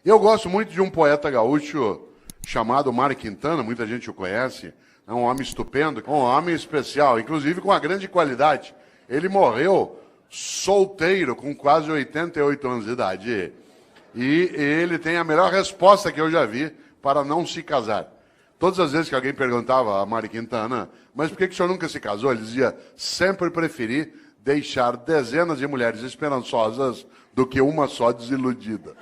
Eu gosto muito de um poeta gaúcho chamado Mário Quintana, muita gente o conhece, é um homem estupendo, um homem especial, inclusive com uma grande qualidade. Ele morreu solteiro, com quase 88 anos de idade. E ele tem a melhor resposta que eu já vi para não se casar. Todas as vezes que alguém perguntava a Mário Quintana, mas por que o senhor nunca se casou? Ele dizia, sempre preferi deixar dezenas de mulheres esperançosas do que uma só desiludida.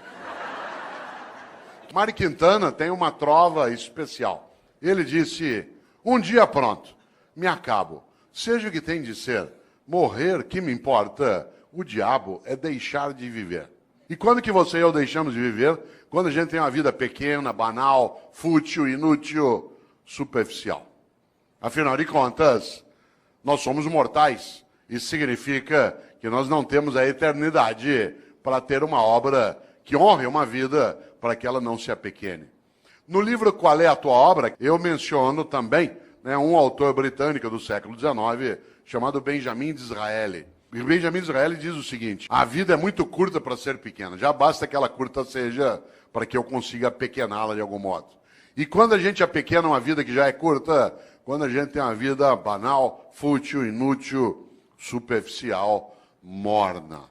Mário Quintana tem uma trova especial. Ele disse, um dia pronto, me acabo. Seja o que tem de ser, morrer, que me importa? O diabo é deixar de viver. E quando que você e eu deixamos de viver? Quando a gente tem uma vida pequena, banal, fútil, inútil, superficial. Afinal de contas, nós somos mortais. Isso significa que nós não temos a eternidade para ter uma obra que honre uma vida para que ela não se apequene. No livro Qual é a Tua Obra? Eu menciono também um autor britânico do século XIX chamado Benjamin Disraeli. E Benjamin Disraeli diz o seguinte, a vida é muito curta para ser pequena, já basta que ela curta seja para que eu consiga apequená-la de algum modo. E quando a gente apequena uma vida que já é curta, quando a gente tem uma vida banal, fútil, inútil, superficial, morna.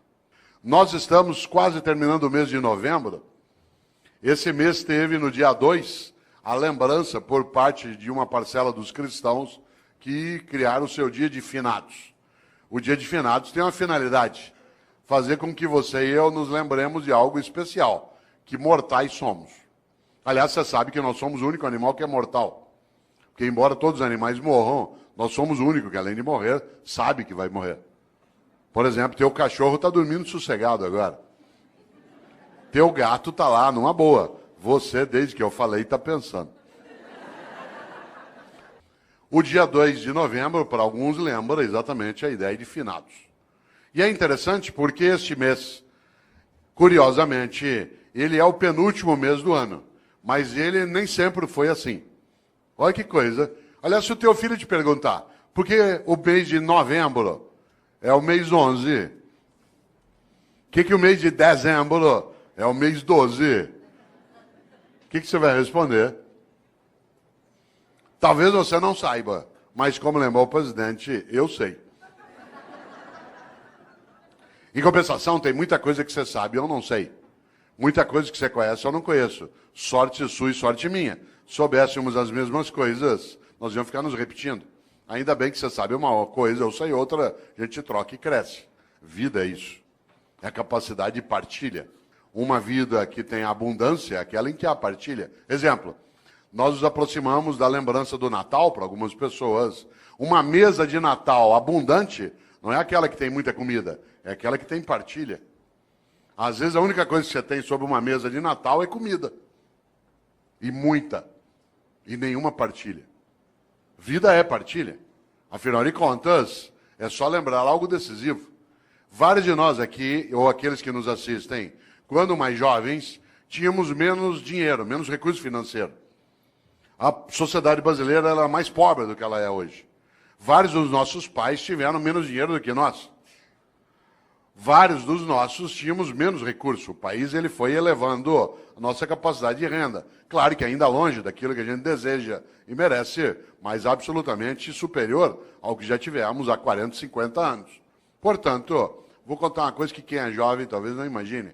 Nós estamos quase terminando o mês de novembro. Esse mês teve, no dia 2, a lembrança por parte de uma parcela dos cristãos que criaram o seu dia de finados. O dia de finados tem uma finalidade, fazer com que você e eu nos lembremos de algo especial, que mortais somos. Aliás, você sabe que nós somos o único animal que é mortal. Porque embora todos os animais morram, nós somos o único que, além de morrer, sabe que vai morrer. Por exemplo, teu cachorro está dormindo sossegado agora. Teu gato está lá, numa boa. Você, desde que eu falei, está pensando. O dia 2 de novembro, para alguns, lembra exatamente a ideia de finados. E é interessante porque este mês, curiosamente, ele é o penúltimo mês do ano. Mas ele nem sempre foi assim. Olha que coisa. Aliás, se o teu filho te perguntar, por que o mês de novembro é o mês 11? O que o mês de dezembro é o mês 12? O que você vai responder? Talvez você não saiba, mas como lembrou o presidente, eu sei. Em compensação, tem muita coisa que você sabe e eu não sei. Muita coisa que você conhece eu não conheço. Sorte sua e sorte minha. Soubéssemos as mesmas coisas, nós íamos ficar nos repetindo. Ainda bem que você sabe uma coisa, eu sei outra, a gente troca e cresce. Vida é isso. É a capacidade de partilha. Uma vida que tem abundância é aquela em que há partilha. Exemplo, nós nos aproximamos da lembrança do Natal para algumas pessoas. Uma mesa de Natal abundante não é aquela que tem muita comida, é aquela que tem partilha. Às vezes a única coisa que você tem sobre uma mesa de Natal é comida. E muita. E nenhuma partilha. Vida é partilha. Afinal de contas, é só lembrar algo decisivo. Vários de nós aqui, ou aqueles que nos assistem, quando mais jovens, tínhamos menos dinheiro, menos recurso financeiro. A sociedade brasileira era mais pobre do que ela é hoje. Vários dos nossos pais tiveram menos dinheiro do que nós. Vários dos nossos tínhamos menos recurso. O país ele foi elevando a nossa capacidade de renda. Claro que ainda longe daquilo que a gente deseja e merece, mas absolutamente superior ao que já tivemos há 40, 50 anos. Portanto, vou contar uma coisa que quem é jovem talvez não imagine.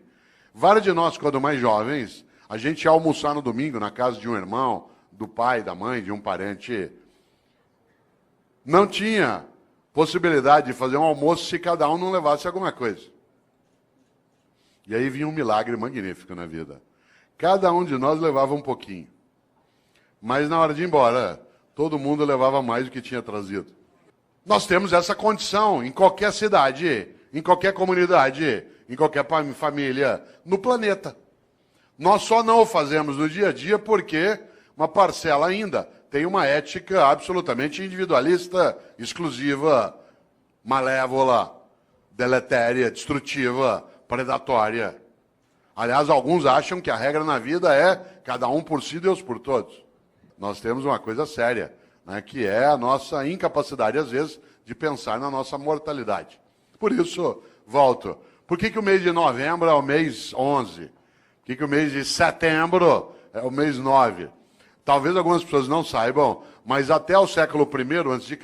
Vários de nós, quando mais jovens, a gente ia almoçar no domingo na casa de um irmão, do pai, da mãe, de um parente. Não tinha possibilidade de fazer um almoço se cada um não levasse alguma coisa. E aí vinha um milagre magnífico na vida. Cada um de nós levava um pouquinho. Mas na hora de ir embora, todo mundo levava mais do que tinha trazido. Nós temos essa condição em qualquer cidade, em qualquer comunidade, em qualquer família, no planeta. Nós só não o fazemos no dia a dia porque uma parcela ainda tem uma ética absolutamente individualista, exclusiva, malévola, deletéria, destrutiva, predatória. Aliás, alguns acham que a regra na vida é cada um por si, Deus por todos. Nós temos uma coisa séria, né, que é a nossa incapacidade, às vezes, de pensar na nossa mortalidade. Por isso, volto. Por que o mês de novembro é o mês 11? que o mês de setembro é o mês 9? Talvez algumas pessoas não saibam, mas até o século I a.C.,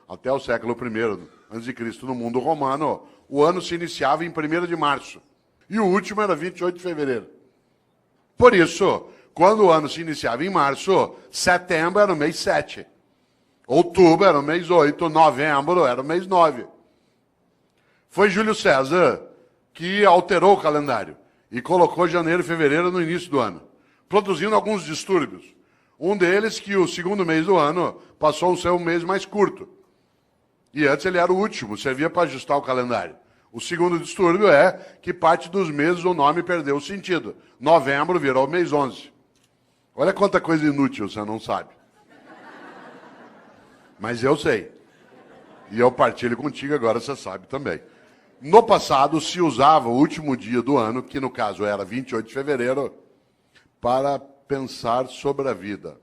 até o século I a.C., no mundo romano, o ano se iniciava em 1º de março. E o último era 28 de fevereiro. Por isso, quando o ano se iniciava em março, setembro era o mês 7. Outubro era o mês 8, novembro era o mês 9. Foi Júlio César que alterou o calendário e colocou janeiro e fevereiro no início do ano, produzindo alguns distúrbios. Um deles que o segundo mês do ano passou a ser um mês mais curto. E antes ele era o último, servia para ajustar o calendário. O segundo distúrbio é que parte dos meses o nome perdeu o sentido. Novembro virou mês 11. Olha quanta coisa inútil você não sabe. Mas eu sei. E eu partilho contigo, agora você sabe também. No passado se usava o último dia do ano, que no caso era 28 de fevereiro, para pensar sobre a vida.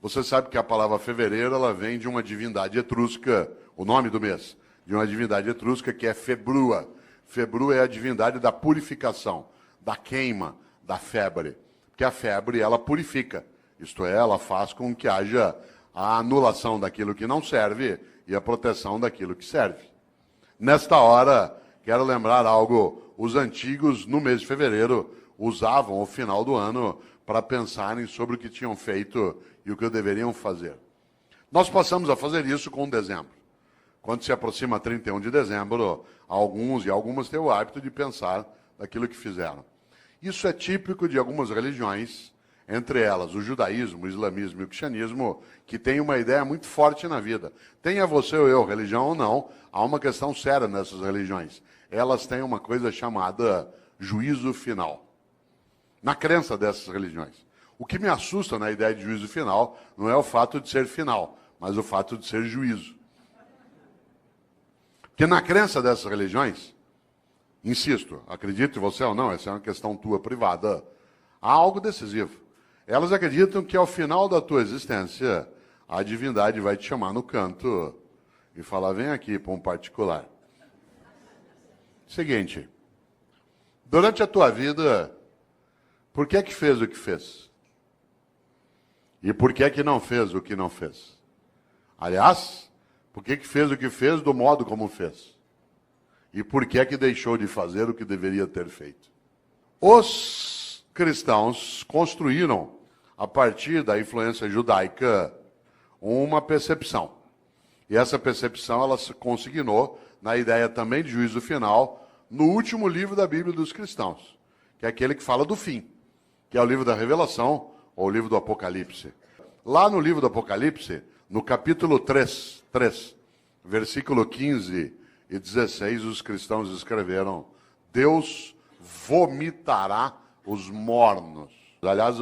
Você sabe que a palavra fevereiro ela vem de uma divindade etrusca, o nome do mês, de uma divindade etrusca que é Februa. Februa é a divindade da purificação, da queima, da febre. Porque a febre ela purifica, isto é, ela faz com que haja a anulação daquilo que não serve e a proteção daquilo que serve. Nesta hora, quero lembrar algo. Os antigos, no mês de fevereiro, usavam o final do ano para pensarem sobre o que tinham feito e o que deveriam fazer. Nós passamos a fazer isso com dezembro. Quando se aproxima 31 de dezembro, alguns e algumas têm o hábito de pensar daquilo que fizeram. Isso é típico de algumas religiões, entre elas o judaísmo, o islamismo e o cristianismo, que tem uma ideia muito forte na vida. Tenha você ou eu religião ou não, há uma questão séria nessas religiões. Elas têm uma coisa chamada juízo final. Na crença dessas religiões. O que me assusta na ideia de juízo final não é o fato de ser final, mas o fato de ser juízo. Porque na crença dessas religiões, insisto, acredite você ou não, essa é uma questão tua privada, há algo decisivo. Elas acreditam que ao final da tua existência, a divindade vai te chamar no canto e falar, vem aqui para um particular. Seguinte, durante a tua vida, por que é que fez o que fez? E por que é que não fez o que não fez? Aliás, por que é que fez o que fez do modo como fez? E por que é que deixou de fazer o que deveria ter feito? Os cristãos construíram, a partir da influência judaica, uma percepção. E essa percepção ela se consignou na ideia também de juízo final no último livro da Bíblia dos cristãos, que é aquele que fala do fim, que é o livro da Revelação ou o livro do Apocalipse. Lá no livro do Apocalipse, no capítulo 3, versículo 15 e 16, os cristãos escreveram, Deus vomitará os mornos. Aliás,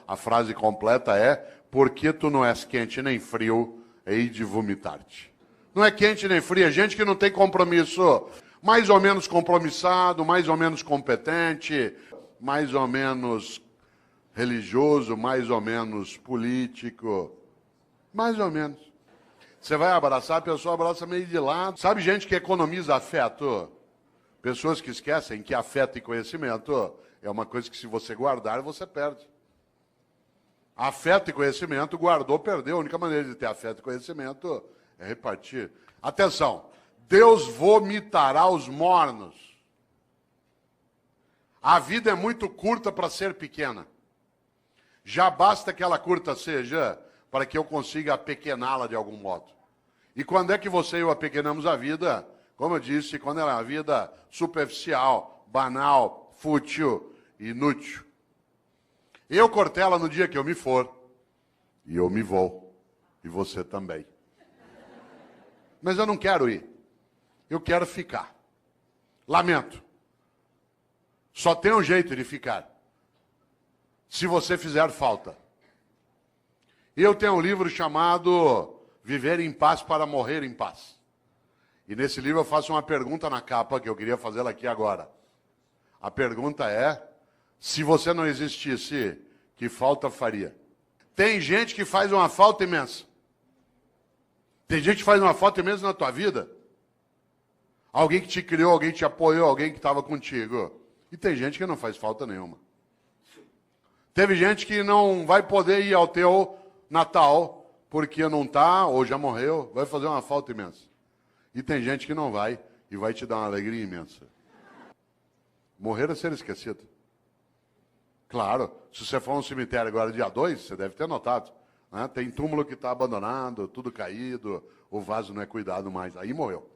a frase completa é, porque tu não és quente nem frio, hei de vomitar-te. Não é quente nem frio, é gente que não tem compromisso. Mais ou menos compromissado, mais ou menos competente, mais ou menos religioso, mais ou menos político. Mais ou menos. Você vai abraçar, a pessoa abraça meio de lado. Sabe gente que economiza afeto? Pessoas que esquecem que afeto e conhecimento é uma coisa que se você guardar, você perde. Afeto e conhecimento, guardou, perdeu. A única maneira de ter afeto e conhecimento é repartir. Atenção, Deus vomitará os mornos. A vida é muito curta para ser pequena. Já basta que ela curta seja para que eu consiga apequená-la de algum modo. E quando é que você e eu apequenamos a vida? Como eu disse, quando ela é uma vida superficial, banal, fútil, inútil. Eu, Cortella, no dia que eu me for, e eu me vou, e você também. Mas eu não quero ir. Eu quero ficar. Lamento. Só tem um jeito de ficar. Se você fizer falta. Eu tenho um livro chamado Viver em Paz para Morrer em Paz. E nesse livro eu faço uma pergunta na capa, que eu queria fazê-la aqui agora. A pergunta é, se você não existisse, que falta faria? Tem gente que faz uma falta imensa. Tem gente que faz uma falta imensa na tua vida. Alguém que te criou, alguém que te apoiou, alguém que estava contigo. E tem gente que não faz falta nenhuma. Teve gente que não vai poder ir ao teu Natal porque não está ou já morreu, vai fazer uma falta imensa. E tem gente que não vai e vai te dar uma alegria imensa. Morrer é ser esquecido. Claro, se você for a um cemitério agora dia 2, você deve ter notado. Né? Tem túmulo que está abandonado, tudo caído, o vaso não é cuidado mais. Aí morreu.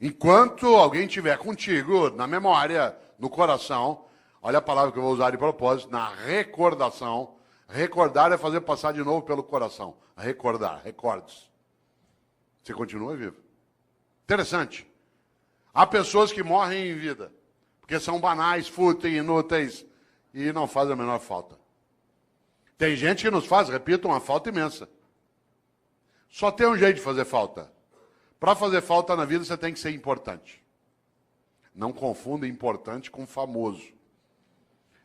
Enquanto alguém estiver contigo, na memória, no coração, olha a palavra que eu vou usar de propósito, na recordação. Recordar é fazer passar de novo pelo coração. Recordar, recordes. Você continua vivo. Interessante. Há pessoas que morrem em vida, porque são banais, fúteis, inúteis, e não fazem a menor falta. Tem gente que nos faz, repito, uma falta imensa. Só tem um jeito de fazer falta. Para fazer falta na vida, você tem que ser importante. Não confunda importante com famoso.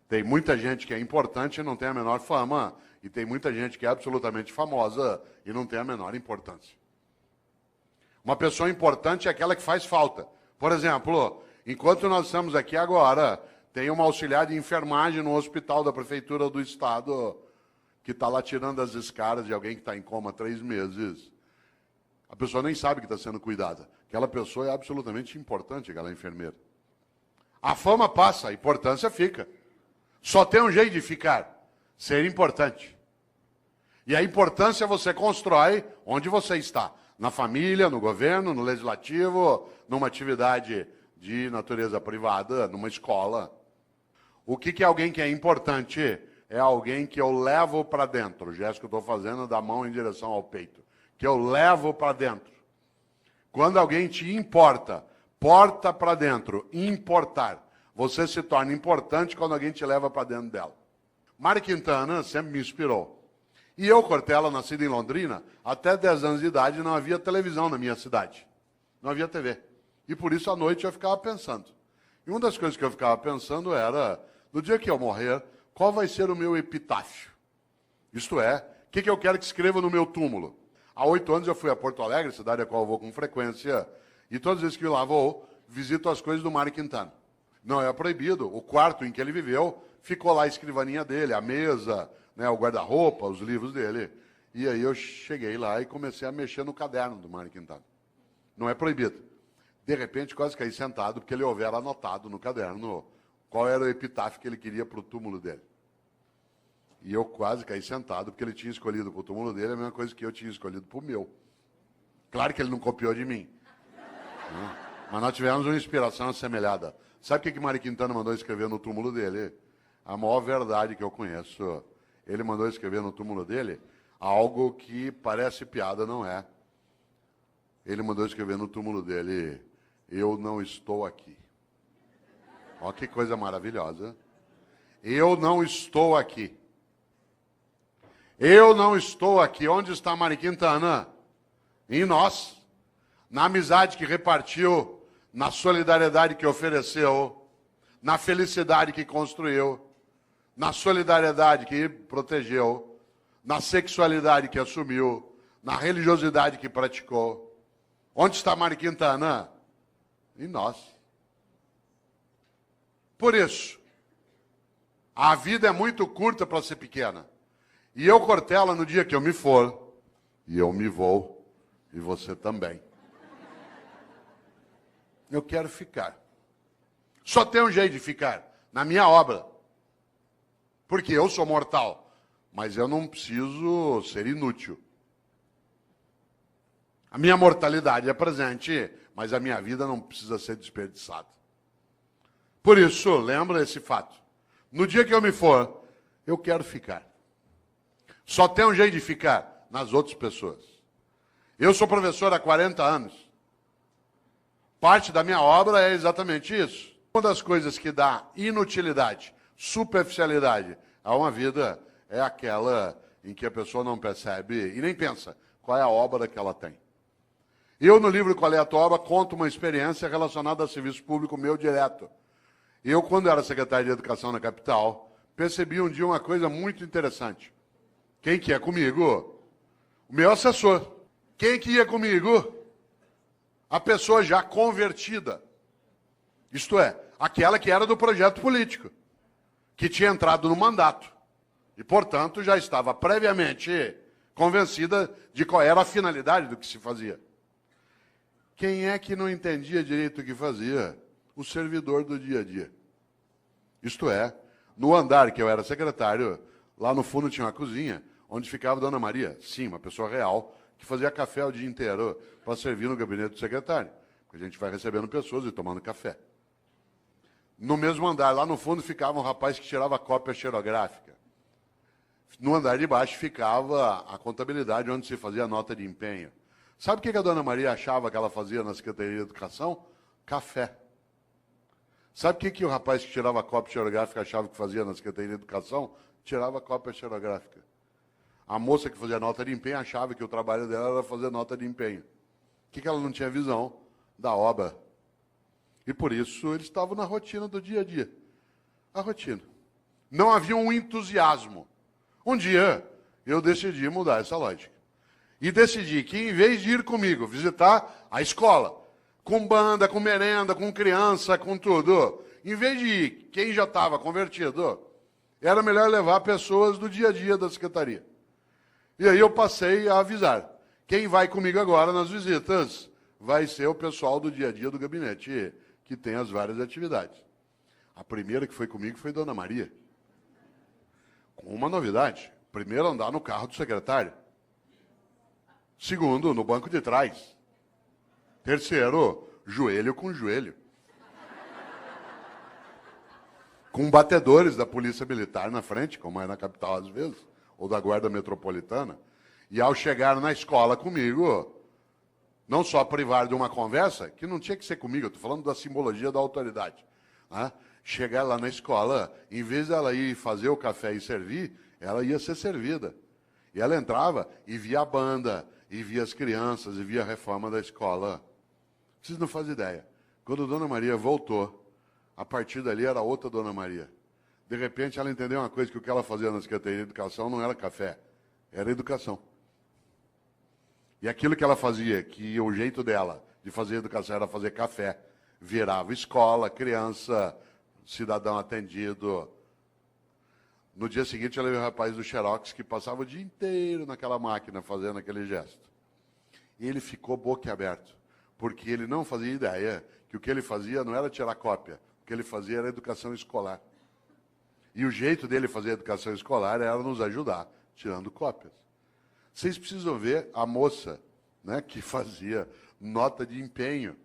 Tem muita gente que é importante e não tem a menor fama, e tem muita gente que é absolutamente famosa e não tem a menor importância. Uma pessoa importante é aquela que faz falta. Por exemplo, enquanto nós estamos aqui agora, tem uma auxiliar de enfermagem no hospital da prefeitura do estado que está lá tirando as escaras de alguém que está em coma há 3 meses. A pessoa nem sabe que está sendo cuidada. Aquela pessoa é absolutamente importante, aquela enfermeira. A fama passa, a importância fica. Só tem um jeito de ficar, ser importante. E a importância você constrói onde você está. Na família, no governo, no legislativo, numa atividade de natureza privada, numa escola. O que é alguém que é importante? É alguém que eu levo para dentro. O gesto que eu estou fazendo da mão em direção ao peito. Que eu levo para dentro. Quando alguém te importa, porta para dentro, importar. Você se torna importante quando alguém te leva para dentro dela. Mário Quintana sempre me inspirou. E eu, Cortella, nascido em Londrina, até 10 anos de idade não havia televisão na minha cidade. Não havia TV. E por isso à noite eu ficava pensando. E uma das coisas que eu ficava pensando era, no dia que eu morrer, qual vai ser o meu epitáfio? Isto é, o que eu quero que escreva no meu túmulo? Há 8 anos eu fui a Porto Alegre, cidade a qual eu vou com frequência, e todas as vezes que eu lá vou, visito as coisas do Mário Quintana. Não é proibido. O quarto em que ele viveu, ficou lá a escrivaninha dele, a mesa, né, o guarda-roupa, os livros dele. E aí eu cheguei lá e comecei a mexer no caderno do Mário Quintana. Não é proibido. De repente, quase caí sentado, porque ele houvera anotado no caderno qual era o epitáfio que ele queria para o túmulo dele. E eu quase caí sentado, porque ele tinha escolhido para o túmulo dele a mesma coisa que eu tinha escolhido para o meu. Claro que ele não copiou de mim. Né? Mas nós tivemos uma inspiração assemelhada. Sabe o que Mário Quintana mandou escrever no túmulo dele? A maior verdade que eu conheço. Ele mandou escrever no túmulo dele algo que parece piada, não é. Ele mandou escrever no túmulo dele, eu não estou aqui. Olha que coisa maravilhosa. Eu não estou aqui. Eu não estou aqui. Onde está Mário Quintana? Em nós. Na amizade que repartiu, na solidariedade que ofereceu, na felicidade que construiu, na solidariedade que protegeu, na sexualidade que assumiu, na religiosidade que praticou. Onde está Mário Quintana? Em nós. Por isso, a vida é muito curta para ser pequena. E eu, Cortella, no dia que eu me for, e eu me vou, e você também, eu quero ficar. Só tem um jeito de ficar, na minha obra. Porque eu sou mortal, mas eu não preciso ser inútil. A minha mortalidade é presente, mas a minha vida não precisa ser desperdiçada. Por isso, lembra esse fato. No dia que eu me for, eu quero ficar. Só tem um jeito de ficar, nas outras pessoas. Eu sou professor há 40 anos. Parte da minha obra é exatamente isso. Uma das coisas que dá inutilidade, superficialidade a uma vida é aquela em que a pessoa não percebe e nem pensa qual é a obra que ela tem. Eu, no livro Qual é a Tua Obra, conto uma experiência relacionada a serviço público meu direto. Eu, quando era secretário de Educação na capital, percebi um dia uma coisa muito interessante. Quem que ia comigo? O meu assessor. Quem que ia comigo? A pessoa já convertida. Isto é, aquela que era do projeto político, que tinha entrado no mandato. E, portanto, já estava previamente convencida de qual era a finalidade do que se fazia. Quem é que não entendia direito o que fazia? O servidor do dia a dia. Isto é, no andar que eu era secretário, lá no fundo tinha uma cozinha, onde ficava Dona Maria, sim, uma pessoa real, que fazia café o dia inteiro para servir no gabinete do secretário. Porque a gente vai recebendo pessoas e tomando café. No mesmo andar, lá no fundo, ficava um rapaz que tirava cópia xerográfica. No andar de baixo ficava a contabilidade, onde se fazia a nota de empenho. Sabe o que a Dona Maria achava que ela fazia na Secretaria de Educação? Café. Sabe o que o rapaz que tirava cópia xerográfica achava que fazia na Secretaria de Educação? Tirava cópia xerográfica. A moça que fazia nota de empenho achava que o trabalho dela era fazer nota de empenho. O que ela não tinha visão? Da obra. E por isso eles estavam na rotina do dia a dia. A rotina. Não havia um entusiasmo. Um dia eu decidi mudar essa lógica. E decidi que, em vez de ir comigo visitar a escola, com banda, com merenda, com criança, com tudo, em vez de ir, quem já estava convertido, era melhor levar pessoas do dia a dia da secretaria. E aí eu passei a avisar. Quem vai comigo agora nas visitas vai ser o pessoal do dia a dia do gabinete, que tem as várias atividades. A primeira que foi comigo foi Dona Maria. Com uma novidade. Primeiro, andar no carro do secretário. Segundo, no banco de trás. Terceiro, joelho com joelho. Com batedores da Polícia Militar na frente, como é na capital às vezes, ou da Guarda Metropolitana. E ao chegar na escola comigo, não só privar de uma conversa, que não tinha que ser comigo, eu estou falando da simbologia da autoridade. Né? Chegar lá na escola, em vez dela ir fazer o café e servir, ela ia ser servida. E ela entrava e via a banda, e via as crianças, e via a reforma da escola. Vocês não fazem ideia. Quando a Dona Maria voltou, a partir dali era outra Dona Maria. De repente ela entendeu uma coisa, que o que ela fazia na Secretaria de Educação não era café, era educação. E aquilo que ela fazia, que o jeito dela de fazer educação era fazer café, virava escola, criança, cidadão atendido. No dia seguinte, ela viu o rapaz do Xerox que passava o dia inteiro naquela máquina fazendo aquele gesto. E ele ficou boquiaberto, porque ele não fazia ideia que o que ele fazia não era tirar cópia, o que ele fazia era educação escolar. E o jeito dele fazer educação escolar era nos ajudar, tirando cópias. Vocês precisam ver a moça, né, que fazia nota de empenho.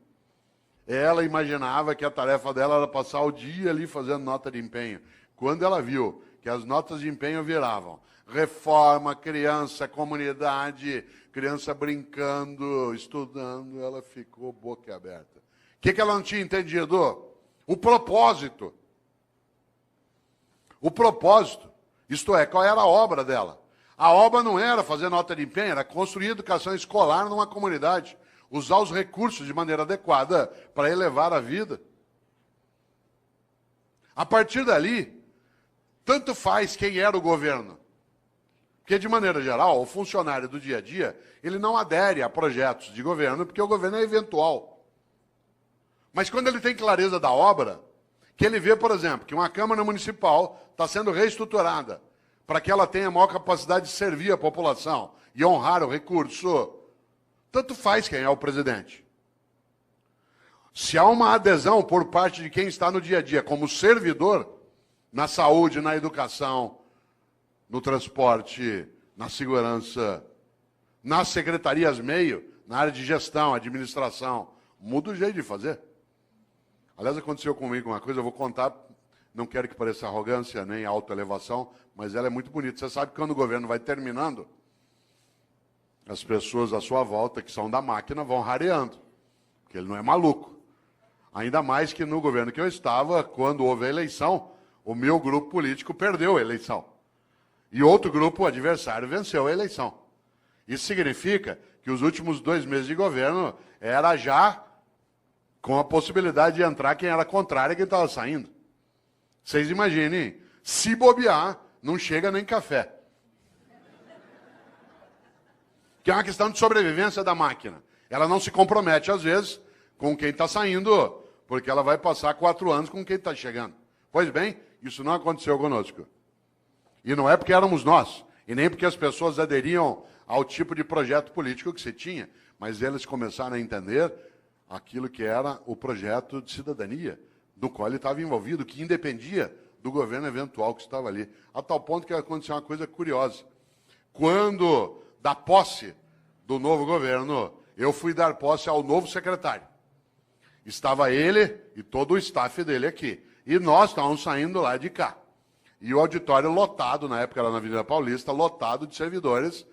Ela imaginava que a tarefa dela era passar o dia ali fazendo nota de empenho. Quando ela viu que as notas de empenho viravam reforma, criança, comunidade, criança brincando, estudando, ela ficou boquiaberta. O que ela não tinha entendido? O propósito. O propósito, isto é, qual era a obra dela? A obra não era fazer nota de empenho, era construir educação escolar numa comunidade, usar os recursos de maneira adequada para elevar a vida. A partir dali, tanto faz quem era o governo. Porque, de maneira geral, o funcionário do dia a dia, ele não adere a projetos de governo, porque o governo é eventual. Mas quando ele tem clareza da obra, que ele vê, por exemplo, que uma Câmara Municipal está sendo reestruturada para que ela tenha maior capacidade de servir a população e honrar o recurso, tanto faz quem é o presidente. Se há uma adesão por parte de quem está no dia a dia como servidor, na saúde, na educação, no transporte, na segurança, nas secretarias meio, na área de gestão, administração, muda o jeito de fazer. Aliás, aconteceu comigo uma coisa, eu vou contar, não quero que pareça arrogância nem autoelevação, mas ela é muito bonita. Você sabe que quando o governo vai terminando, as pessoas à sua volta, que são da máquina, vão rareando, porque ele não é maluco. Ainda mais que no governo que eu estava, quando houve a eleição, o meu grupo político perdeu a eleição. E outro grupo, o adversário, venceu a eleição. Isso significa que os últimos 2 meses de governo era já com a possibilidade de entrar quem era contrário a quem estava saindo. Vocês imaginem, se bobear, não chega nem café. Que é uma questão de sobrevivência da máquina. Ela não se compromete, às vezes, com quem está saindo, porque ela vai passar 4 anos com quem está chegando. Pois bem, isso não aconteceu conosco. E não é porque éramos nós, e nem porque as pessoas aderiam ao tipo de projeto político que se tinha, mas eles começaram a entender aquilo que era o projeto de cidadania, do qual ele estava envolvido, que independia do governo eventual que estava ali. A tal ponto que aconteceu uma coisa curiosa. Quando, da posse do novo governo, eu fui dar posse ao novo secretário. Estava ele e todo o staff dele aqui. E nós estávamos saindo lá de cá. E o auditório lotado, na época era na Avenida Paulista, lotado de servidores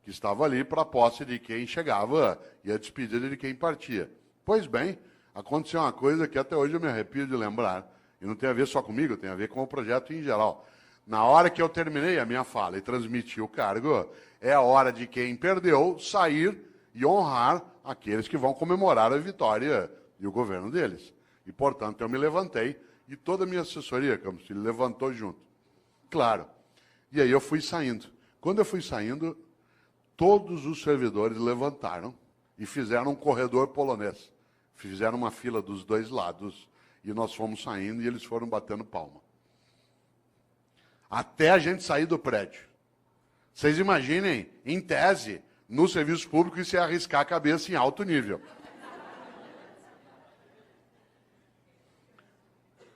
que estavam ali para a posse de quem chegava e a despedida de quem partia. Pois bem, aconteceu uma coisa que até hoje eu me arrepio de lembrar, e não tem a ver só comigo, tem a ver com o projeto em geral. Na hora que eu terminei a minha fala e transmiti o cargo, é a hora de quem perdeu sair e honrar aqueles que vão comemorar a vitória e o governo deles. E, portanto, eu me levantei e toda a minha assessoria, como se levantou junto. Claro. E aí eu fui saindo. Quando eu fui saindo, todos os servidores levantaram e fizeram um corredor polonês. Fizeram uma fila dos dois lados e nós fomos saindo e eles foram batendo palma. Até a gente sair do prédio. Vocês imaginem, em tese, no serviço público, isso é arriscar a cabeça em alto nível.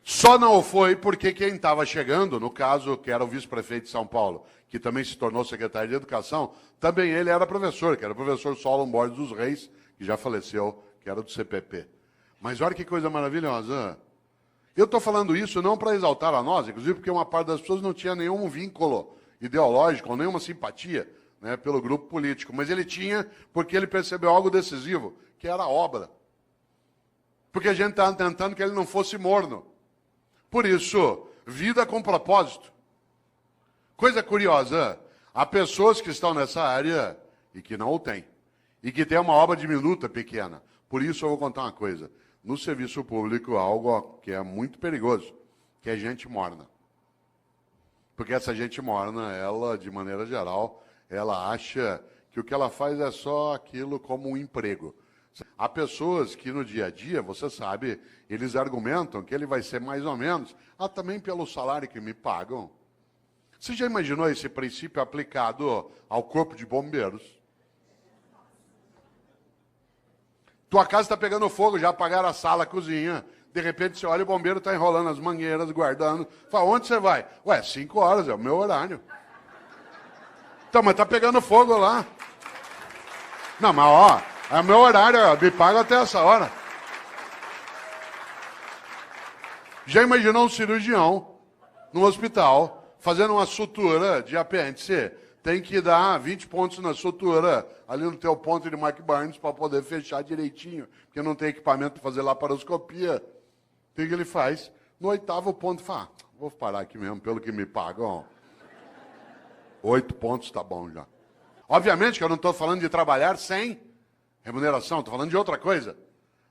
Só não foi porque quem estava chegando, no caso, que era o vice-prefeito de São Paulo, que também se tornou secretário de Educação, também ele era professor, que era o professor Solon Borges dos Reis, que já faleceu, que era do CPP. Mas olha que coisa maravilhosa. Eu estou falando isso não para exaltar a nós, inclusive porque uma parte das pessoas não tinha nenhum vínculo ideológico, ou nenhuma simpatia, né, pelo grupo político, mas ele tinha porque ele percebeu algo decisivo, que era a obra. Porque a gente estava tentando que ele não fosse morno. Por isso, vida com propósito. Coisa curiosa, há pessoas que estão nessa área e que não o têm. E que têm uma obra diminuta, pequena. Por isso eu vou contar uma coisa. No serviço público, algo que é muito perigoso, que é gente morna. Porque essa gente morna, ela, de maneira geral, ela acha que o que ela faz é só aquilo como um emprego. Há pessoas que no dia a dia, você sabe, eles argumentam que ele vai ser mais ou menos, também pelo salário que me pagam. Você já imaginou esse princípio aplicado ao corpo de bombeiros? Tua casa está pegando fogo, já apagaram a sala, a cozinha. De repente você olha, o bombeiro está enrolando as mangueiras, guardando. Fala, onde você vai? Ué, 5 horas, é o meu horário. Então, mas está pegando fogo lá. Não, mas ó, é o meu horário, me paga até essa hora. Já imaginou um cirurgião no hospital fazendo uma sutura de apêndice? Tem que dar 20 pontos na sutura, ali no teu ponto de Mark Barnes, para poder fechar direitinho, porque não tem equipamento para fazer laparoscopia. O que ele faz? No 8º ponto, fala, vou parar aqui mesmo, pelo que me pagam. 8 pontos tá bom já. Obviamente que eu não estou falando de trabalhar sem remuneração, estou falando de outra coisa.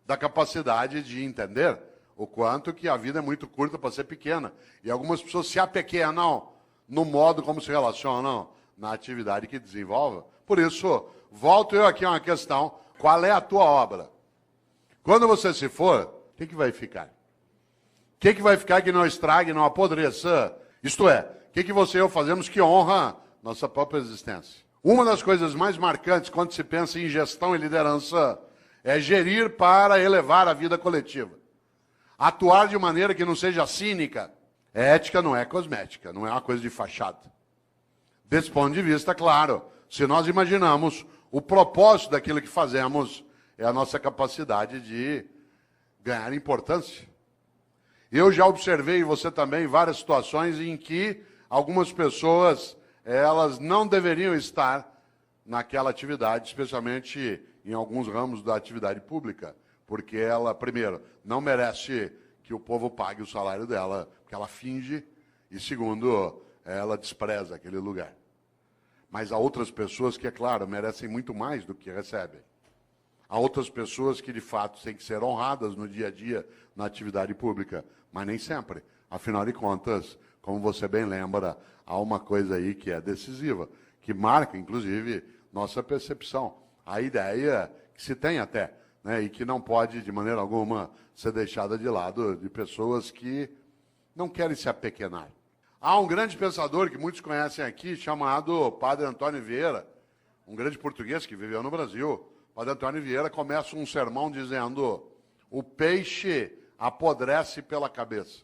Da capacidade de entender o quanto que a vida é muito curta para ser pequena. E algumas pessoas se apequenam no modo como se relacionam na atividade que desenvolvem. Por isso, volto eu aqui a uma questão. Qual é a tua obra? Quando você se for, o que vai ficar? O que vai ficar que não estrague, não apodreça? Isto é, o que você e eu fazemos que honra nossa própria existência? Uma das coisas mais marcantes quando se pensa em gestão e liderança é gerir para elevar a vida coletiva. Atuar de maneira que não seja cínica. Ética não é cosmética, não é uma coisa de fachada. Desse ponto de vista, claro, se nós imaginamos o propósito daquilo que fazemos, é a nossa capacidade de ganhar importância. Eu já observei, e você também, várias situações em que algumas pessoas, elas não deveriam estar naquela atividade, especialmente em alguns ramos da atividade pública, porque ela, primeiro, não merece que o povo pague o salário dela, porque ela finge, e segundo, ela despreza aquele lugar. Mas há outras pessoas que, é claro, merecem muito mais do que recebem. Há outras pessoas que, de fato, têm que ser honradas no dia a dia na atividade pública, mas nem sempre. Afinal de contas, como você bem lembra, há uma coisa aí que é decisiva, que marca, inclusive, nossa percepção. A ideia que se tem até né, e que não pode, de maneira alguma, ser deixada de lado de pessoas que não querem se apequenar. Há um grande pensador que muitos conhecem aqui, chamado Padre Antônio Vieira, um grande português que viveu no Brasil. Padre Antônio Vieira começa um sermão dizendo: o peixe apodrece pela cabeça.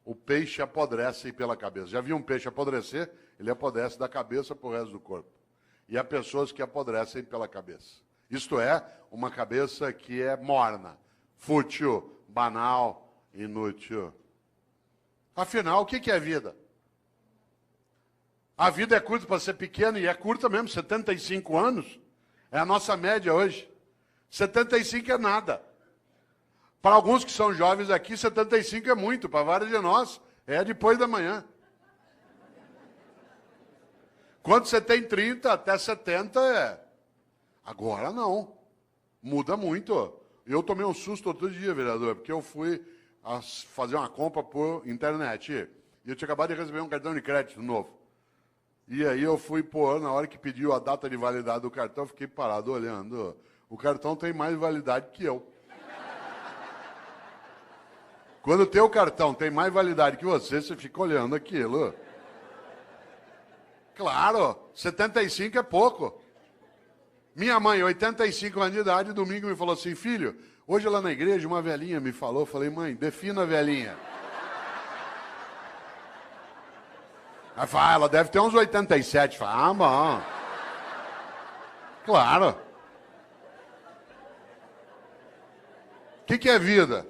O peixe apodrece pela cabeça. Já viu um peixe apodrecer? Ele apodrece da cabeça para o resto do corpo. E há pessoas que apodrecem pela cabeça. Isto é, uma cabeça que é morna, fútil, banal, inútil. Afinal, o que é vida? A vida é curta para ser pequena, e é curta mesmo, 75 anos. É a nossa média hoje. 75 é nada. Para alguns que são jovens aqui, 75 é muito. Para vários de nós, é depois da manhã. Quando você tem 30 até 70, é. Agora não. Muda muito. Eu tomei um susto outro dia, vereador, porque eu fui fazer uma compra por internet. E eu tinha acabado de receber um cartão de crédito novo. E aí eu fui pôr, na hora que pediu a data de validade do cartão, fiquei parado olhando. O cartão tem mais validade que eu. Quando o teu cartão tem mais validade que você fica olhando aquilo. Claro, 75 é pouco. Minha mãe, 85 anos de idade, domingo me falou assim: filho, hoje lá na igreja uma velhinha me falou. Eu falei: mãe, defina a velhinha. Ela fala: ela deve ter uns 87. Eu falei: bom. Claro. O que é vida?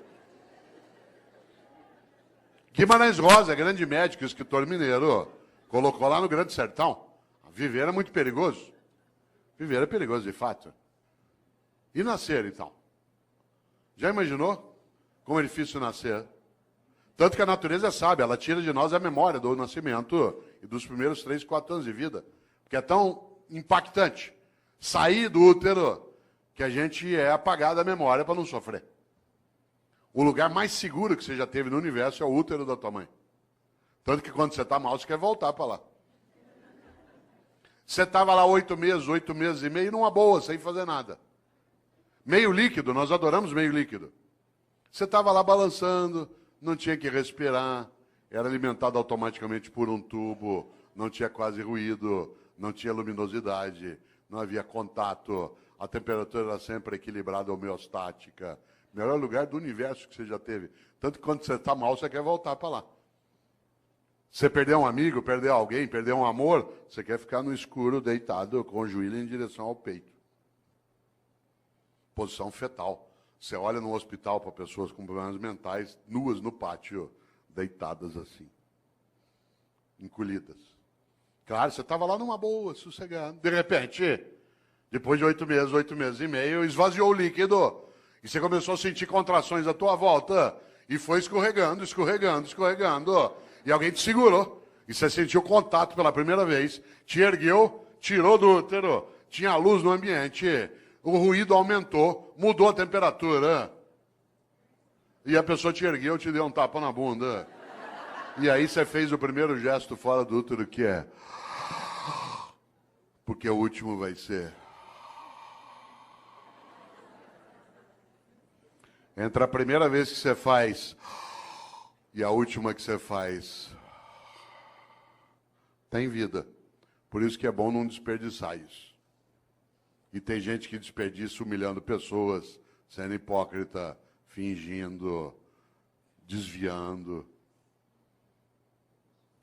Guimarães Rosa, grande médico, escritor mineiro, colocou lá no Grande Sertão: viver é muito perigoso. Viver é perigoso, de fato. E nascer, então? Já imaginou como é difícil nascer? Tanto que a natureza é sábia, ela tira de nós a memória do nascimento e dos primeiros 3, 4 anos de vida. Porque é tão impactante sair do útero que a gente é apagado da memória para não sofrer. O lugar mais seguro que você já teve no universo é o útero da tua mãe. Tanto que quando você está mal, você quer voltar para lá. Você estava lá 8 meses e meio, numa boa, sem fazer nada. Meio líquido, nós adoramos meio líquido. Você estava lá balançando, não tinha que respirar, era alimentado automaticamente por um tubo, não tinha quase ruído, não tinha luminosidade, não havia contato, a temperatura era sempre equilibrada, homeostática. Melhor lugar do universo que você já teve. Tanto que quando você está mal, você quer voltar para lá. Você perdeu um amigo, perdeu alguém, perdeu um amor, você quer ficar no escuro, deitado, com o joelho em direção ao peito. Posição fetal. Você olha no hospital para pessoas com problemas mentais, nuas no pátio, deitadas assim, encolhidas. Claro, você estava lá numa boa, sossegado. De repente, depois de 8 meses e meio, esvaziou o líquido. E você começou a sentir contrações à tua volta. E foi escorregando. E alguém te segurou. E você sentiu contato pela primeira vez. Te ergueu, tirou do útero. Tinha luz no ambiente. O ruído aumentou. Mudou a temperatura. E a pessoa te ergueu, te deu um tapa na bunda. E aí você fez o primeiro gesto fora do útero, que é... porque o último vai ser... Entre a primeira vez que você faz e a última que você faz, tem vida. Por isso que é bom não desperdiçar isso. E tem gente que desperdiça humilhando pessoas, sendo hipócrita, fingindo, desviando.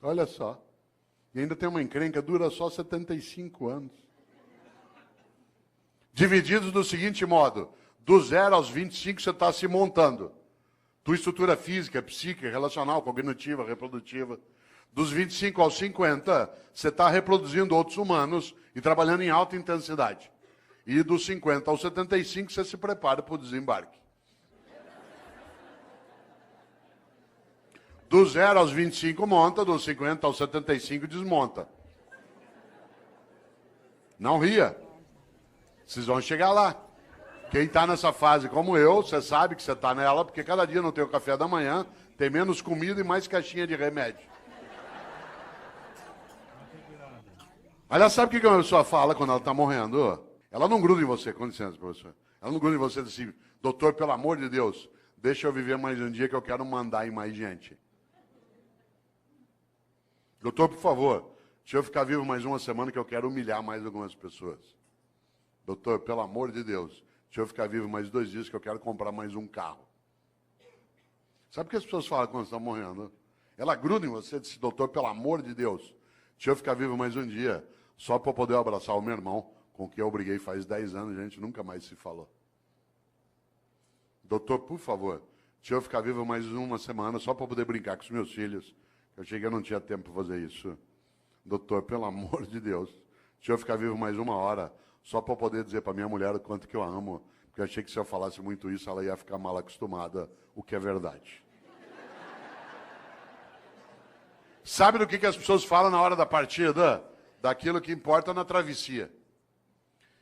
Olha só. E ainda tem uma encrenca, dura só 75 anos. Divididos do seguinte modo: do 0 aos 25 você está se montando. Tua estrutura física, psíquica, relacional, cognitiva, reprodutiva. Dos 25 aos 50, você está reproduzindo outros humanos e trabalhando em alta intensidade. E dos 50 aos 75, você se prepara para o desembarque. Do 0 aos 25 monta, dos 50 aos 75 desmonta. Não ria. Vocês vão chegar lá. Quem está nessa fase como eu, você sabe que você está nela, porque cada dia no teu café da manhã tem menos comida e mais caixinha de remédio. Aliás, sabe o que uma pessoa fala quando ela está morrendo? Ela não gruda em você, com licença, professor. Ela não gruda em você e diz assim, doutor, pelo amor de Deus, deixa eu viver mais um dia que eu quero mandar em mais gente. Doutor, por favor, deixa eu ficar vivo mais uma semana que eu quero humilhar mais algumas pessoas. Doutor, pelo amor de Deus, deixa eu ficar vivo mais 2 dias que eu quero comprar mais um carro. Sabe o que as pessoas falam quando estão morrendo? Ela gruda em você e diz, doutor, pelo amor de Deus, deixa eu ficar vivo mais um dia, só para eu poder abraçar o meu irmão, com quem eu briguei faz 10 anos, a gente nunca mais se falou. Doutor, por favor, deixa eu ficar vivo mais uma semana, só para poder brincar com os meus filhos. Eu achei que eu não tinha tempo para fazer isso. Doutor, pelo amor de Deus, deixa eu ficar vivo mais 1 hora, só para poder dizer para minha mulher o quanto que eu amo, porque eu achei que se eu falasse muito isso, ela ia ficar mal acostumada, o que é verdade. Sabe do que as pessoas falam na hora da partida? Daquilo que importa na travessia.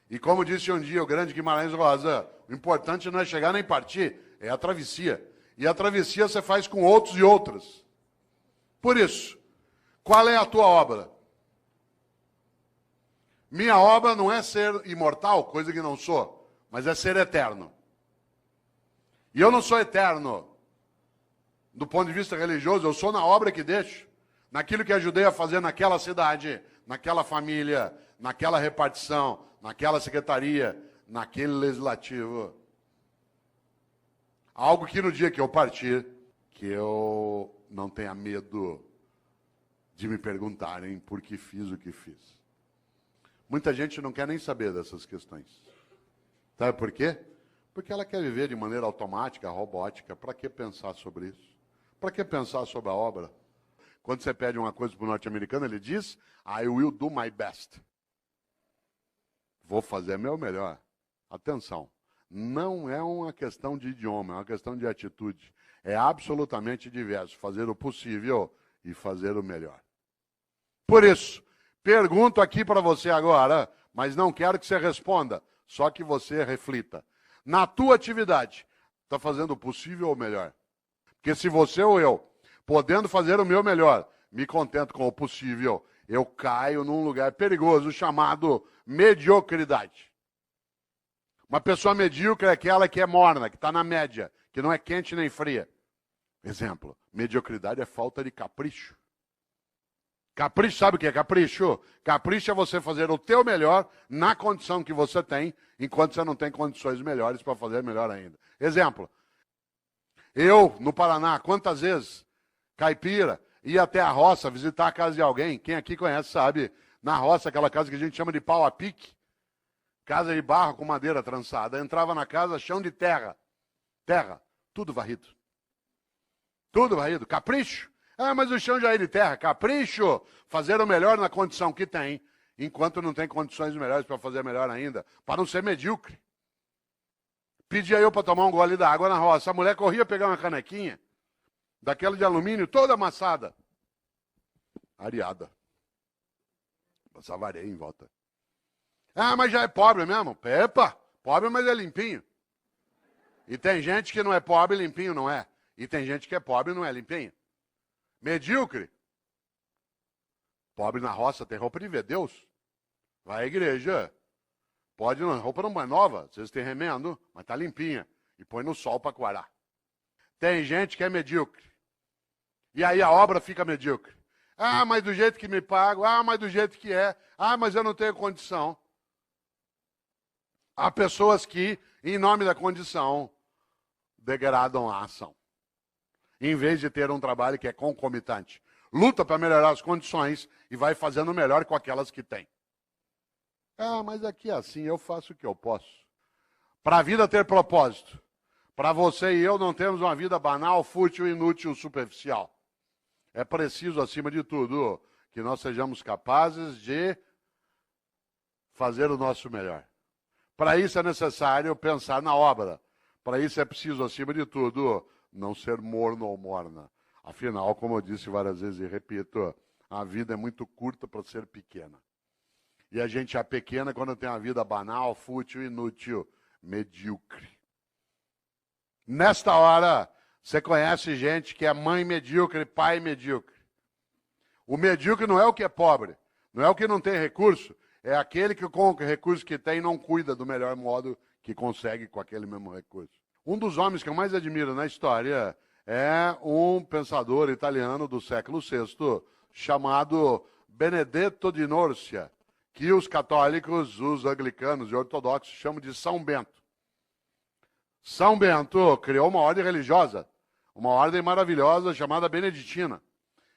E como disse um dia o grande Guimarães Rosa, o importante não é chegar nem partir, é a travessia. E a travessia você faz com outros e outras. Por isso, qual é a tua obra? Minha obra não é ser imortal, coisa que não sou, mas é ser eterno. E eu não sou eterno do ponto de vista religioso, eu sou na obra que deixo, naquilo que ajudei a fazer naquela cidade, naquela família, naquela repartição, naquela secretaria, naquele legislativo. Algo que no dia que eu partir, que eu não tenha medo de me perguntarem por que fiz o que fiz. Muita gente não quer nem saber dessas questões. Sabe por quê? Porque ela quer viver de maneira automática, robótica. Para que pensar sobre isso? Para que pensar sobre a obra? Quando você pede uma coisa para o norte-americano, ele diz, I will do my best. Vou fazer meu melhor. Atenção, não é uma questão de idioma, é uma questão de atitude. É absolutamente diverso, fazer o possível e fazer o melhor. Por isso, pergunto aqui para você agora, mas não quero que você responda, só que você reflita. Na tua atividade, está fazendo o possível ou o melhor? Porque se você ou eu, podendo fazer o meu melhor, me contento com o possível, eu caio num lugar perigoso chamado mediocridade. Uma pessoa medíocre é aquela que é morna, que está na média, que não é quente nem fria. Exemplo, mediocridade é falta de capricho. Capricho, sabe o que é capricho? Capricho é você fazer o teu melhor na condição que você tem, enquanto você não tem condições melhores para fazer melhor ainda. Exemplo, eu, no Paraná, quantas vezes, caipira, ia até a roça visitar a casa de alguém, quem aqui conhece sabe, na roça, aquela casa que a gente chama de pau a pique, casa de barro com madeira trançada, entrava na casa, chão de terra, tudo varrido. Tudo varrido, capricho. Ah, mas o chão já é de terra, capricho, fazer o melhor na condição que tem, enquanto não tem condições melhores para fazer melhor ainda, para não ser medíocre. Pedia eu para tomar um gole d'água na roça, a mulher corria pegar uma canequinha, daquela de alumínio, toda amassada, areada. Passava areia em volta. Ah, mas já é pobre mesmo? Epa, pobre, mas é limpinho. E tem gente que não é pobre, limpinho não é. E tem gente que é pobre e não é limpinho. Medíocre. Pobre na roça tem roupa de ver Deus. Vai à igreja. Pode, roupa não é nova, às vezes tem remendo, mas tá limpinha. E põe no sol para coarar. Tem gente que é medíocre. E aí a obra fica medíocre. Ah, mas do jeito que me pago. Ah, mas do jeito que é. Ah, mas eu não tenho condição. Há pessoas que, em nome da condição, degradam a ação. Em vez de ter um trabalho que é concomitante. Luta para melhorar as condições e vai fazendo melhor com aquelas que tem. Ah, mas aqui é assim, eu faço o que eu posso. Para a vida ter propósito. Para você e eu não termos uma vida banal, fútil, inútil, superficial. É preciso, acima de tudo, que nós sejamos capazes de fazer o nosso melhor. Para isso é necessário pensar na obra. Para isso é preciso, acima de tudo, não ser morno ou morna. Afinal, como eu disse várias vezes e repito, a vida é muito curta para ser pequena. E a gente é pequena quando tem uma vida banal, fútil, inútil, medíocre. Nesta hora, você conhece gente que é mãe medíocre, pai medíocre. O medíocre não é o que é pobre, não é o que não tem recurso, é aquele que com o recurso que tem não cuida do melhor modo que consegue com aquele mesmo recurso. Um dos homens que eu mais admiro na história é um pensador italiano do século VI chamado Benedetto di Nursia, que os católicos, os anglicanos e ortodoxos chamam de São Bento. São Bento criou uma ordem religiosa, uma ordem maravilhosa chamada beneditina,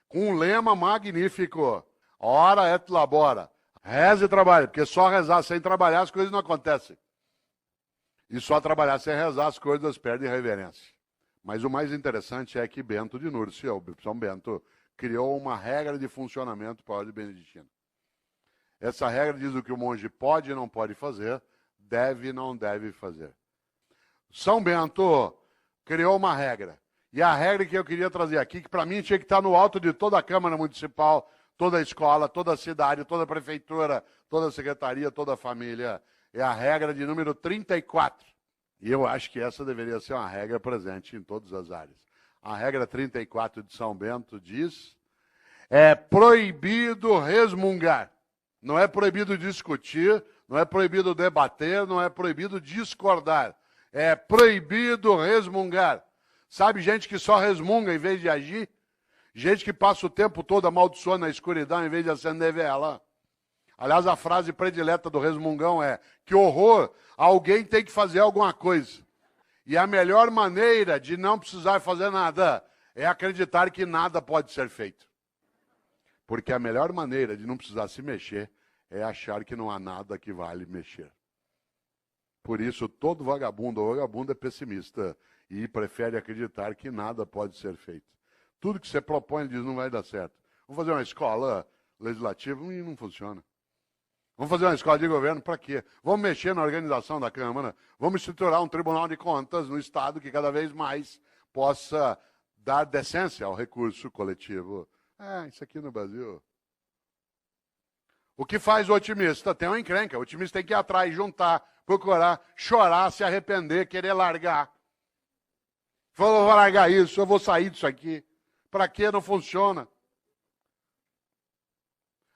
com um lema magnífico: ora et labora, reza e trabalha, porque só rezar sem trabalhar as coisas não acontecem. E só trabalhar sem rezar as coisas perdem reverência. Mas o mais interessante é que Bento de Nursia, o São Bento, criou uma regra de funcionamento para a ordem beneditina. Essa regra diz o que o monge pode e não pode fazer, deve e não deve fazer. São Bento criou uma regra. E a regra que eu queria trazer aqui, que para mim tinha que estar no alto de toda a Câmara Municipal, toda a escola, toda a cidade, toda a prefeitura, toda a secretaria, toda a família, é a regra de número 34. E eu acho que essa deveria ser uma regra presente em todas as áreas. A regra 34 de São Bento diz: é proibido resmungar. Não é proibido discutir, não é proibido debater, não é proibido discordar. É proibido resmungar. Sabe, gente que só resmunga em vez de agir? Gente que passa o tempo todo amaldiçoando na escuridão em vez de acender vela. Aliás, a frase predileta do resmungão é: que horror, alguém tem que fazer alguma coisa. E a melhor maneira de não precisar fazer nada é acreditar que nada pode ser feito. Porque a melhor maneira de não precisar se mexer é achar que não há nada que vale mexer. Por isso, todo vagabundo ou vagabunda é pessimista e prefere acreditar que nada pode ser feito. Tudo que você propõe, ele diz, não vai dar certo. Vamos fazer uma escola legislativa e não funciona. Vamos fazer uma escola de governo para quê? Vamos mexer na organização da Câmara, vamos estruturar um Tribunal de Contas no Estado que cada vez mais possa dar decência ao recurso coletivo. Isso aqui no Brasil. O que faz o otimista? Tem uma encrenca. O otimista tem que ir atrás, juntar, procurar, chorar, se arrepender, querer largar. Falou, vou largar isso, eu vou sair disso aqui. Para quê? Não funciona.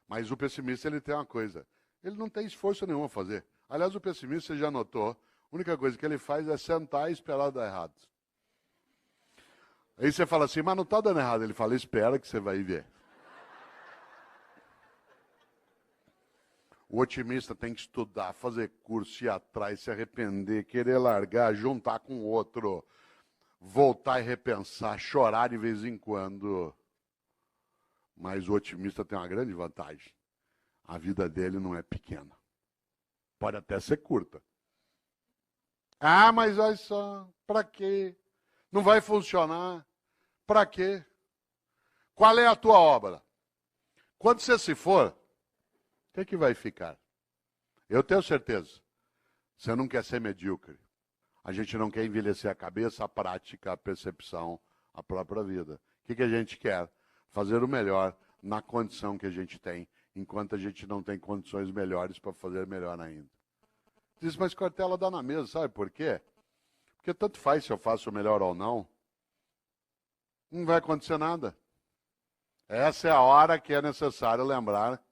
Mas o pessimista, ele tem uma coisa. Ele não tem esforço nenhum a fazer. Aliás, o pessimista, você já notou, a única coisa que ele faz é sentar e esperar dar errado. Aí você fala assim, mas não está dando errado. Ele fala, espera que você vai ver. O otimista tem que estudar, fazer curso, ir atrás, se arrepender, querer largar, juntar com outro, voltar e repensar, chorar de vez em quando. Mas o otimista tem uma grande vantagem. A vida dele não é pequena. Pode até ser curta. Mas olha só, para quê? Não vai funcionar. Para quê? Qual é a tua obra? Quando você se for, o que vai ficar? Eu tenho certeza. Você não quer ser medíocre. A gente não quer envelhecer a cabeça, a prática, a percepção, a própria vida. O que a gente quer? Fazer o melhor na condição que a gente tem, enquanto a gente não tem condições melhores para fazer melhor ainda. Diz, mas Cortella dá na mesa, sabe por quê? Porque tanto faz se eu faço o melhor ou não. Não vai acontecer nada. Essa é a hora que é necessário lembrar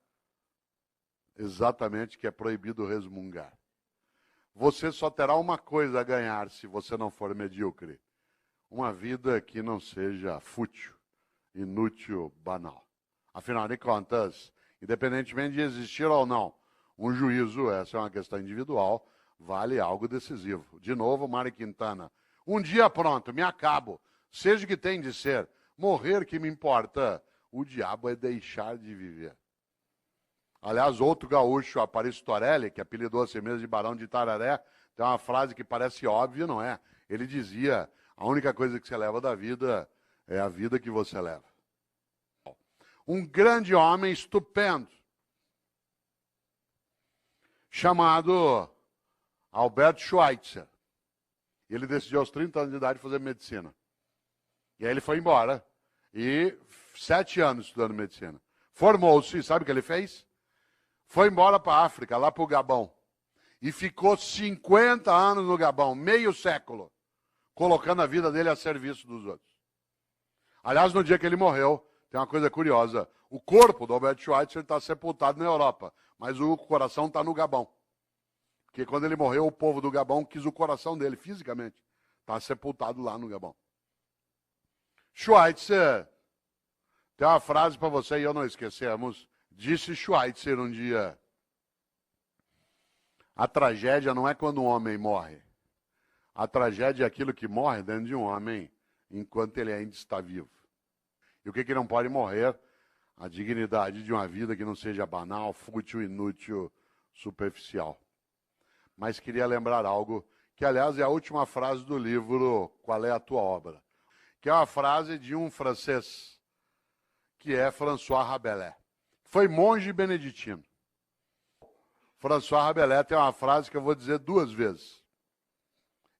exatamente que é proibido resmungar. Você só terá uma coisa a ganhar se você não for medíocre. Uma vida que não seja fútil, inútil, banal. Afinal de contas, independentemente de existir ou não, um juízo, essa é uma questão individual, vale algo decisivo. De novo, Mário Quintana. Um dia pronto, me acabo. Seja o que tem de ser. Morrer que me importa. O diabo é deixar de viver. Aliás, outro gaúcho, Aparício Torelli, que apelidou a si mesmo de Barão de Itararé, tem uma frase que parece óbvia, não é? Ele dizia, a única coisa que você leva da vida é a vida que você leva. Um grande homem estupendo, chamado Albert Schweitzer. Ele decidiu aos 30 anos de idade fazer medicina. E aí ele foi embora. E 7 anos estudando medicina. Formou-se, sabe o que ele fez? Foi embora para a África, lá para o Gabão. E ficou 50 anos no Gabão, meio século, colocando a vida dele a serviço dos outros. Aliás, no dia que ele morreu, tem uma coisa curiosa. O corpo do Albert Schweitzer está sepultado na Europa, mas o coração está no Gabão. Porque quando ele morreu, o povo do Gabão quis o coração dele, fisicamente. Está sepultado lá no Gabão. Schweitzer, tem uma frase para você e eu não esquecemos. Disse Schweitzer um dia: a tragédia não é quando um homem morre. A tragédia é aquilo que morre dentro de um homem enquanto ele ainda está vivo. E o que não pode morrer? A dignidade de uma vida que não seja banal, fútil, inútil, superficial. Mas queria lembrar algo, que aliás é a última frase do livro Qual é a Tua Obra? Que é uma frase de um francês, que é François Rabelais. Foi monge beneditino. François Rabelais tem uma frase que eu vou dizer 2 vezes.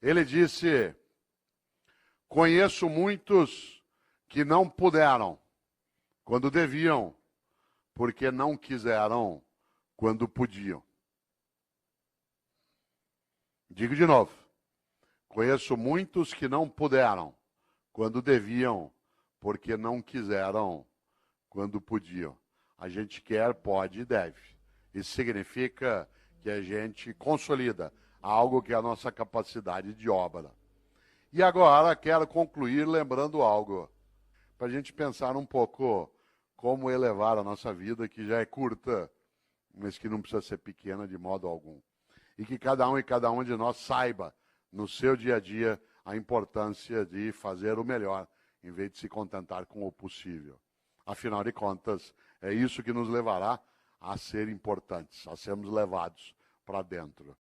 Ele disse: conheço muitos que não puderam quando deviam, porque não quiseram quando podiam. Digo de novo. Conheço muitos que não puderam quando deviam, porque não quiseram quando podiam. A gente quer, pode e deve. Isso significa que a gente consolida algo que é a nossa capacidade de obra. E agora quero concluir lembrando algo, para a gente pensar um pouco como elevar a nossa vida, que já é curta, mas que não precisa ser pequena de modo algum. E que cada um e cada uma de nós saiba, no seu dia a dia, a importância de fazer o melhor, em vez de se contentar com o possível. Afinal de contas, é isso que nos levará a ser importantes, a sermos levados para dentro.